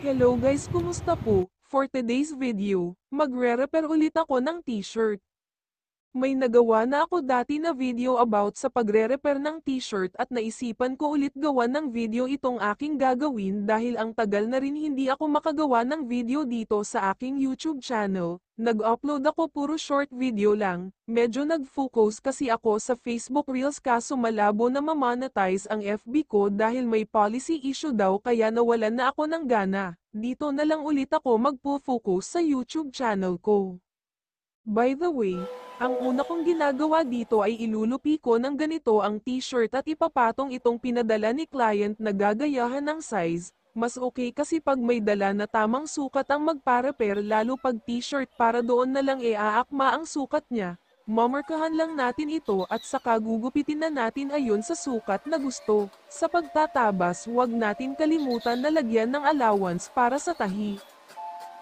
Hello guys, kumusta po? For today's video, magre-repair ulit ako ng t-shirt. May nagawa na ako dati na video about sa pagre-repair ng t-shirt at naisipan ko ulit gawa ng video itong aking gagawin dahil ang tagal na rin hindi ako makagawa ng video dito sa aking YouTube channel. Nag-upload ako puro short video lang, medyo nag-focus kasi ako sa Facebook Reels kaso malabo na ma-monetize ang FB ko dahil may policy issue daw kaya nawalan na ako ng gana. Dito na lang ulit ako magpo-focus sa YouTube channel ko. By the way, ang una kong ginagawa dito ay ilulupi ko ng ganito ang t-shirt at ipapatong itong pinadala ni client na gagayahan ng size. Mas okay kasi pag may dala na tamang sukat ang magpa-repair lalo pag t-shirt para doon na lang aakma ang sukat niya. Mamarkahan lang natin ito at saka gugupitin na natin ayon sa sukat na gusto. Sa pagtatabas, huwag natin kalimutan na lagyan ng allowance para sa tahi.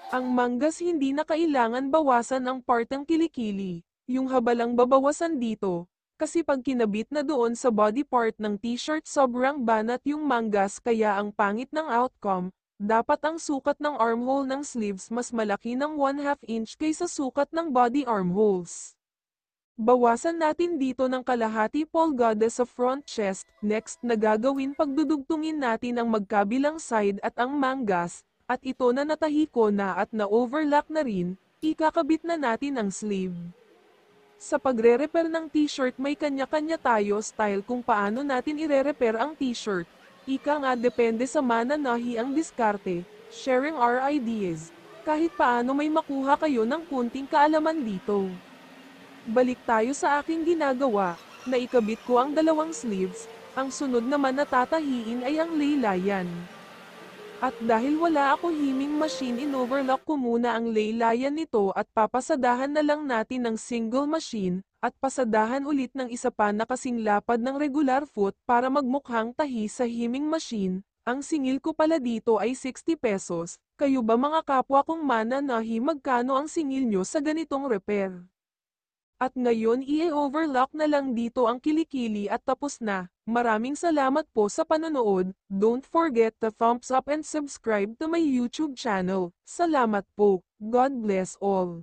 Ang manggas hindi na kailangan bawasan ang part ng kilikili. Yung habalang babawasan dito. Kasi pag kinabit na doon sa body part ng t-shirt sobrang banat yung manggas kaya ang pangit ng outcome. Dapat ang sukat ng armhole ng sleeves mas malaki ng 1/2 inch kaysa sukat ng body armholes. Bawasan natin dito ng kalahati polgada sa front chest. Next na gagawin pagdudugtungin natin ang magkabilang side at ang manggas. At ito na natahi ko na at na-overlock na rin, ikakabit na natin ang sleeve. Sa pagre-repair ng t-shirt may kanya-kanya tayo style kung paano natin ire-repair ang t-shirt. Ika nga depende sa mananahi ang diskarte, sharing our ideas. Kahit paano may makuha kayo ng kunting kaalaman dito. Balik tayo sa aking ginagawa, na ikabit ko ang dalawang sleeves, ang sunod naman na tatahiin ay ang laylayan. At dahil wala ako himing machine in-overlock ko muna ang laylayan nito at papasadahan na lang natin ng single machine, at pasadahan ulit ng isa pa na kasing lapad ng regular foot para magmukhang tahi sa himing machine. Ang singil ko pala dito ay 60 pesos, kayo ba mga kapwa kong mananahi magkano ang singil nyo sa ganitong repair? At ngayon i-overlock na lang dito ang kilikili at tapos na. Maraming salamat po sa panonood. Don't forget to thumbs up and subscribe to my YouTube channel. Salamat po. God bless all.